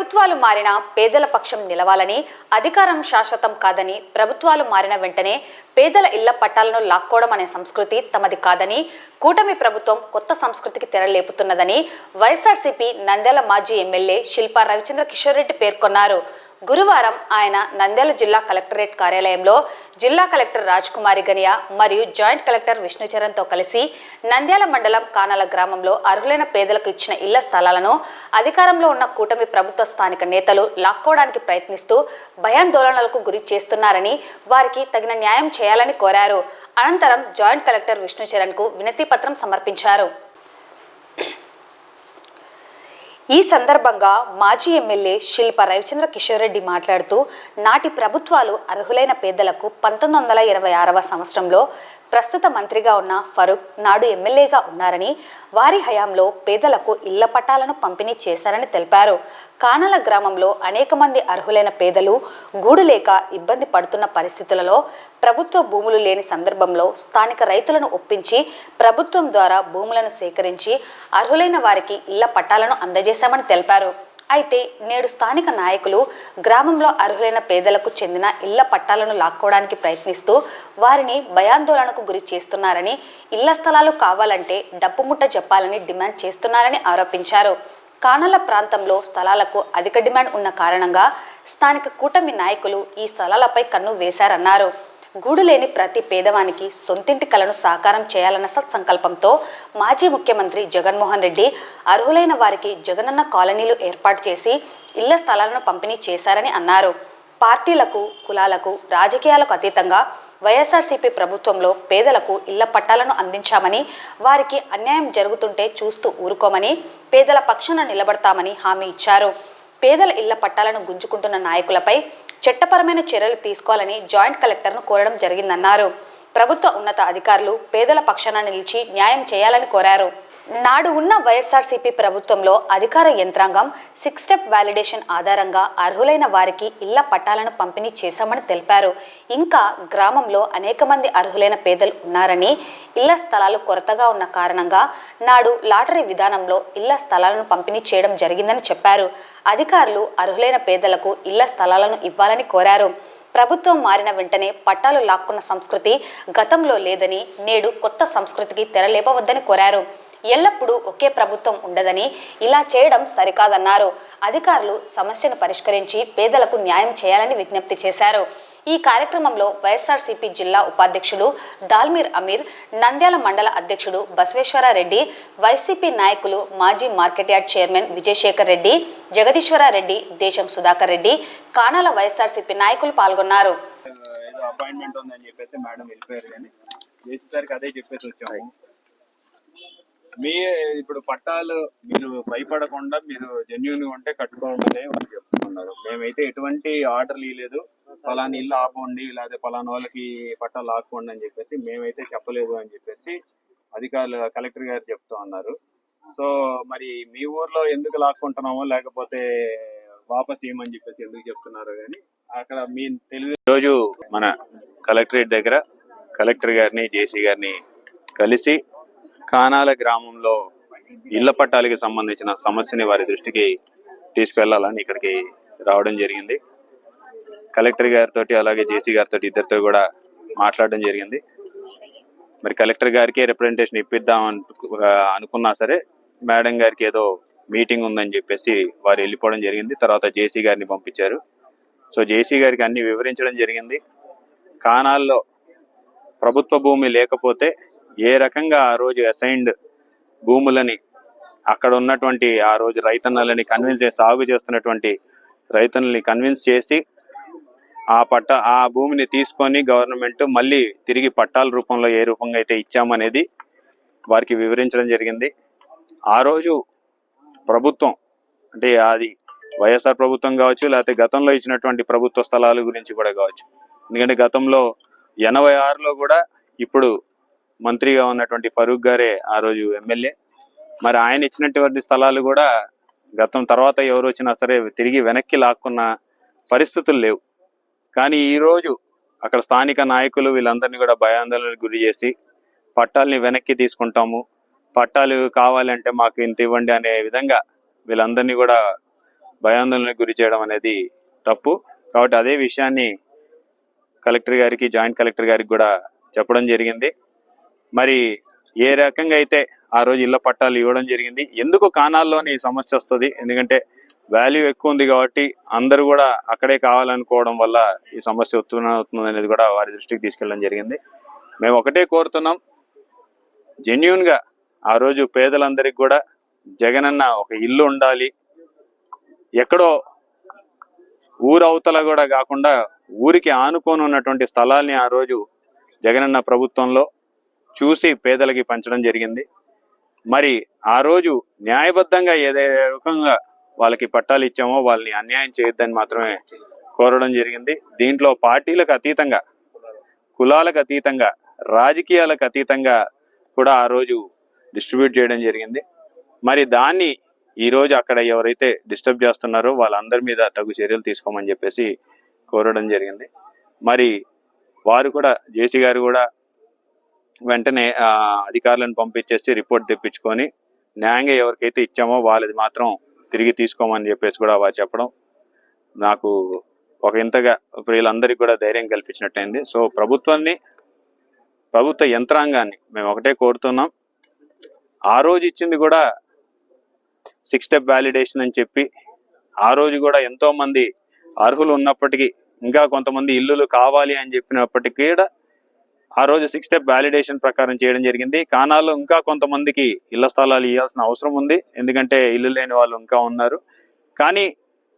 ప్రభుత్వాలు మారినా పేదల పక్షం నిలవాలని, అధికారం శాశ్వతం కాదని, ప్రభుత్వాలు మారిన వెంటనే పేదల ఇళ్ల పట్టాలను లాక్కోవడం అనే సంస్కృతి తమది కాదని, కూటమి ప్రభుత్వం కొత్త సంస్కృతికి తెరలేపుతున్నదని వైఎస్ఆర్సీపీ నంద్యాల మాజీ ఎమ్మెల్యే శిల్పా రవిచంద్ర కిషోర్ రెడ్డి పేర్కొన్నారు. గురువారం ఆయన నంద్యాల జిల్లా కలెక్టరేట్ కార్యాలయంలో జిల్లా కలెక్టర్ రాజ్ కుమారి గనియా మరియు జాయింట్ కలెక్టర్ విష్ణుచరణ్తో కలిసి నంద్యాల మండలం కానాల గ్రామంలో అర్హులైన పేదలకు ఇచ్చిన ఇళ్ల స్థలాలను అధికారంలో ఉన్న కూటమి ప్రభుత్వ స్థానిక నేతలు లాక్కోవడానికి ప్రయత్నిస్తూ భయాందోళనలకు గురి చేస్తున్నారని, వారికి తగిన న్యాయం చేయాలని కోరారు. అనంతరం జాయింట్ కలెక్టర్ విష్ణుచరణ్కు వినతి పత్రం సమర్పించారు. ఈ సందర్భంగా మాజీ ఎమ్మెల్యే శిల్పా రవిచంద్ర కిషోర్ రెడ్డి మాట్లాడుతూ, నాటి ప్రభుత్వాలు అర్హులైన పేదలకు 1926వ సంవత్సరంలో ప్రస్తుత మంత్రిగా ఉన్న ఫరూక్ నాడు ఎమ్మెల్యేగా ఉన్నారని, వారి హయాంలో పేదలకు ఇళ్ల పట్టాలను పంపిణీ చేశారని తెలిపారు. కానాల గ్రామంలో అనేక మంది అర్హులైన పేదలు గూడు లేక ఇబ్బంది పడుతున్న పరిస్థితులలో ప్రభుత్వ భూములు లేని సందర్భంలో స్థానిక రైతులను ఒప్పించి ప్రభుత్వం ద్వారా భూములను సేకరించి అర్హులైన వారికి ఇళ్ల పట్టాలను అందజేశామని తెలిపారు. అయితే నేడు స్థానిక నాయకులు గ్రామంలో అర్హులైన పేదలకు చెందిన ఇళ్ల పట్టాలను లాక్కోవడానికి ప్రయత్నిస్తూ వారిని భయాందోళనకు గురి చేస్తున్నారని, ఇళ్ల స్థలాలు కావాలంటే డబ్బు ముట్ట చెప్పాలని డిమాండ్ చేస్తున్నారని ఆరోపించారు. కానాల ప్రాంతంలో స్థలాలకు అధిక డిమాండ్ ఉన్న కారణంగా స్థానిక కూటమి నాయకులు ఈ స్థలాలపై కన్ను వేశారన్నారు. గూడు లేని ప్రతి పేదవానికి సొంతింటి కలను సాకారం చేయాలన్న సత్సంకల్పంతో మాజీ ముఖ్యమంత్రి జగన్మోహన్ రెడ్డి అర్హులైన వారికి జగనన్న కాలనీలు ఏర్పాటు చేసి ఇళ్ల స్థలాలను పంపిణీ చేశారని అన్నారు. పార్టీలకు, కులాలకు, రాజకీయాలకు అతీతంగా వైఎస్ఆర్సీపీ ప్రభుత్వంలో పేదలకు ఇళ్ల పట్టాలను అందించామని, వారికి అన్యాయం జరుగుతుంటే చూస్తూ ఊరుకోమని, పేదల పక్షాన నిలబడతామని హామీ ఇచ్చారు. పేదల ఇళ్ల పట్టాలను గుంజుకుంటున్న నాయకులపై చట్టపరమైన చర్యలు తీసుకోవాలని జాయింట్ కలెక్టర్ను కోరడం జరిగిందన్నారు. ప్రభుత్వ ఉన్నత అధికారులు పేదల పక్షాన నిలిచి న్యాయం చేయాలని కోరారు. నాడు ఉన్న వైఎస్ఆర్సీపీ ప్రభుత్వంలో అధికార యంత్రాంగం 6 స్టెప్ వ్యాలిడేషన్ ఆధారంగా అర్హులైన వారికి ఇళ్ల పట్టాలను పంపిణీ చేశామని తెలిపారు. ఇంకా గ్రామంలో అనేక మంది అర్హులైన పేదలు ఉన్నారని, ఇళ్ల స్థలాలు కొరతగా ఉన్న కారణంగా నాడు లాటరీ విధానంలో ఇళ్ల స్థలాలను పంపిణీ చేయడం జరిగిందని చెప్పారు. అధికారులు అర్హులైన పేదలకు ఇళ్ల స్థలాలను ఇవ్వాలని కోరారు. ప్రభుత్వం మారిన వెంటనే పట్టాలు లాక్కున్న సంస్కృతి గతంలో లేదని, నేడు కొత్త సంస్కృతికి తెరలేపవద్దని కోరారు. ఎల్లప్పుడూ ఒకే ప్రభుత్వం ఉండదని, ఇలా చేయడం సరికాదన్నారు. అధికారులు సమస్యను పరిష్కరించి పేదలకు న్యాయం చేయాలని విజ్ఞప్తి చేశారు. ఈ కార్యక్రమంలో వైఎస్ఆర్సీపీ జిల్లా ఉపాధ్యక్షుడు దాల్మీర్ అమీర్, నంద్యాల మండల అధ్యక్షుడు బసవేశ్వరారెడ్డి, వైసీపీ నాయకులు మాజీ market yard chairman Vijayasekhar Reddy, Jagadeeswarareddy, Desam Sudhakar Reddy, Kanala YSRCP నాయకులు పాల్గొన్నారు. మీ ఇప్పుడు పట్టాలు మీరు భయపడకుండా మీరు జెన్యూన్ ఉంటే కట్టుకోవాలని వాళ్ళు చెప్తున్నారు. మేమైతే ఎటువంటి ఆర్డర్లు ఇవ్వలేదు, ఫలానా ఇల్లు ఆపండి లేదా ఫలానా వాళ్ళకి పట్టాలు ఆపుకోండి అని చెప్పేసి మేమైతే చెప్పలేదు అని చెప్పేసి అధికారులు కలెక్టర్ గారు చెప్తా ఉన్నారు. సో మరి మీ ఊర్లో ఎందుకు లాక్కుంటున్నామో లేకపోతే వాపస్ ఇవ్వమని చెప్పేసి ఎందుకు చెప్తున్నారు కానీ అక్కడ మీ తెలుగు. ఈరోజు మన కలెక్టరేట్ దగ్గర కలెక్టర్ గారిని, జేసీ గారిని కలిసి కానాల గ్రామంలో ఇళ్ల పట్టాలకి సంబంధించిన సమస్యని వారి దృష్టికి తీసుకెళ్లాలని ఇక్కడికి రావడం జరిగింది. కలెక్టర్ గారితో అలాగే జేసీ గారితో ఇద్దరితో కూడా మాట్లాడడం జరిగింది. మరి కలెక్టర్ గారికి రిప్రజెంటేషన్ ఇప్పిద్దాం అనుకున్నా సరే మేడం గారికి ఏదో మీటింగ్ ఉందని చెప్పేసి వారు వెళ్ళిపోవడం జరిగింది. తర్వాత జేసీ గారిని పంపించారు. సో జేసీ గారికి అన్ని వివరించడం జరిగింది. కానాల్లో ప్రభుత్వ భూమి లేకపోతే ఏ రకంగా ఆ రోజు అసైన్డ్ భూములని అక్కడ ఉన్నటువంటి ఆ రోజు రైతన్నలని కన్విన్స్ చేసి, సాగు చేస్తున్నటువంటి రైతన్నల్ని కన్విన్స్ చేసి ఆ భూమిని తీసుకొని గవర్నమెంట్ మళ్ళీ తిరిగి పట్టాల రూపంలో ఏ రూపంగా అయితే ఇచ్చామనేది వారికి వివరించడం జరిగింది. ఆ రోజు ప్రభుత్వం అంటే అది వైఎస్ఆర్ ప్రభుత్వం కావచ్చు, లేకపోతే గతంలో ఇచ్చినటువంటి ప్రభుత్వ స్థలాల గురించి కూడా కావచ్చు. ఎందుకంటే గతంలో 86లో కూడా ఇప్పుడు మంత్రిగా ఉన్నటువంటి ఫరూక్ గారే ఆ రోజు ఎమ్మెల్యే. మరి ఆయన ఇచ్చినటువంటి స్థలాలు కూడా గతం తర్వాత ఎవరు వచ్చినా సరే తిరిగి వెనక్కి లాక్కున్న పరిస్థితులు లేవు. కానీ ఈరోజు అక్కడ స్థానిక నాయకులు వీళ్ళందరినీ కూడా భయాందోళనకు గురి చేసి పట్టాలని వెనక్కి తీసుకుంటాము, పట్టాలు కావాలంటే మాకు ఇంత ఇవ్వండి అనే విధంగా వీళ్ళందరినీ కూడా భయాందోళనకు గురి చేయడం అనేది తప్పు. కాబట్టి అదే విషయాన్ని కలెక్టర్ గారికి, జాయింట్ కలెక్టర్ గారికి కూడా చెప్పడం జరిగింది. మరి ఏ రకంగా అయితే ఆ రోజు ఇళ్ల పట్టాలు ఇవ్వడం జరిగింది, ఎందుకు కానాల్లోని సమస్య వస్తుంది, ఎందుకంటే వాల్యూ ఎక్కువ ఉంది కాబట్టి అందరూ కూడా అక్కడే కావాలనుకోవడం వల్ల ఈ సమస్య అవుతుంది అనేది కూడా వారి దృష్టికి తీసుకెళ్ళడం జరిగింది. మేము ఒకటే కోరుతున్నాం, జెన్యూన్ గా ఆ రోజు పేదలందరికీ కూడా జగనన్న ఒక ఇల్లు ఉండాలి, ఎక్కడో ఊరవతల కూడా కాకుండా ఊరికి ఆనుకొని ఉన్నటువంటి స్థలాల్ని ఆ రోజు జగనన్న ప్రభుత్వంలో చూసి పేదలకి పంచడం జరిగింది. మరి ఆ రోజు న్యాయబద్ధంగా ఏదే రకంగా వాళ్ళకి పట్టాలు ఇచ్చామో వాళ్ళని అన్యాయం చేయొద్దని మాత్రమే కోరడం జరిగింది. దీంట్లో పార్టీలకు అతీతంగా, కులాలకు అతీతంగా, రాజకీయాలకు అతీతంగా కూడా ఆ రోజు డిస్ట్రిబ్యూట్ చేయడం జరిగింది. మరి దాన్ని ఈ రోజు అక్కడ ఎవరైతే డిస్టర్బ్ చేస్తున్నారో వాళ్ళందరి మీద తగు చర్యలు తీసుకోమని చెప్పేసి కోరడం జరిగింది. మరి వారు కూడా, జేసీ గారు కూడా వెంటనే అధికారులను పంపించేసి రిపోర్ట్ తెప్పించుకొని న్యాయంగా ఎవరికైతే ఇచ్చామో వాళ్ళది మాత్రం తిరిగి తీసుకోమని చెప్పేసి కూడా వారు చెప్పడం నాకు ఒక ఇంతగా వీళ్ళందరికీ కూడా ధైర్యం కల్పించినట్టయింది. సో ప్రభుత్వ యంత్రాంగాన్ని మేము ఒకటే కోరుతున్నాం, ఆ రోజు ఇచ్చింది కూడా 6 స్టెప్ వ్యాలిడేషన్ అని చెప్పి ఆ రోజు కూడా ఎంతో మంది అర్హులు ఉన్నప్పటికీ, ఇంకా కొంతమంది ఇల్లులు కావాలి అని చెప్పినప్పటికీ కూడా ఆ రోజు 6 స్టెప్ వ్యాలిడేషన్ ప్రకారం చేయడం జరిగింది. కానాల్లో ఇంకా కొంతమందికి ఇళ్ల స్థలాలు ఇవ్వాల్సిన అవసరం ఉంది, ఎందుకంటే ఇల్లు లేని వాళ్ళు ఇంకా ఉన్నారు. కానీ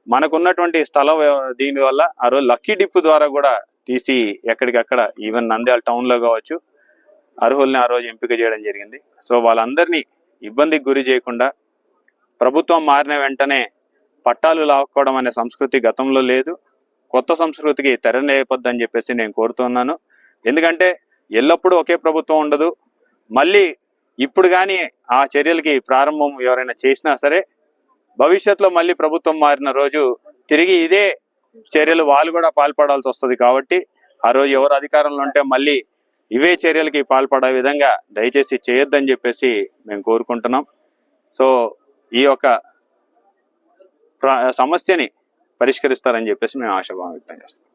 మనకున్నటువంటి స్థలం దీనివల్ల ఆ రోజు లక్కీ డిప్ ద్వారా కూడా తీసి ఎక్కడికక్కడ ఈవెన్ నంద్యాల టౌన్ లో కావచ్చు అర్హుల్ని ఆ రోజు ఎంపిక చేయడం జరిగింది. సో వాళ్ళందరినీ ఇబ్బందికి గురి చేయకుండా, ప్రభుత్వం మారిన వెంటనే పట్టాలు లాక్కోవడం అనే సంస్కృతి గతంలో లేదు, కొత్త సంస్కృతికి తెరలేపొద్దని చెప్పేసి నేను కోరుతున్నాను. ఎందుకంటే ఎల్లప్పుడూ ఒకే ప్రభుత్వం ఉండదు. మళ్ళీ ఇప్పుడు కానీ ఆ చర్యలకి ప్రారంభం ఎవరైనా చేసినా సరే భవిష్యత్తులో మళ్ళీ ప్రభుత్వం మారిన రోజు తిరిగి ఇదే చర్యలు వాళ్ళు కూడా పాల్పడాల్సి వస్తుంది. కాబట్టి ఆ రోజు ఎవరు అధికారంలో ఉంటే మళ్ళీ ఇవే చర్యలకి పాల్పడే విధంగా దయచేసి చేయొద్దని చెప్పేసి మేము కోరుకుంటున్నాం. సో ఈ యొక్క సమస్యని పరిష్కరిస్తారని చెప్పేసి మేము ఆశాభావం వ్యక్తం చేస్తాం.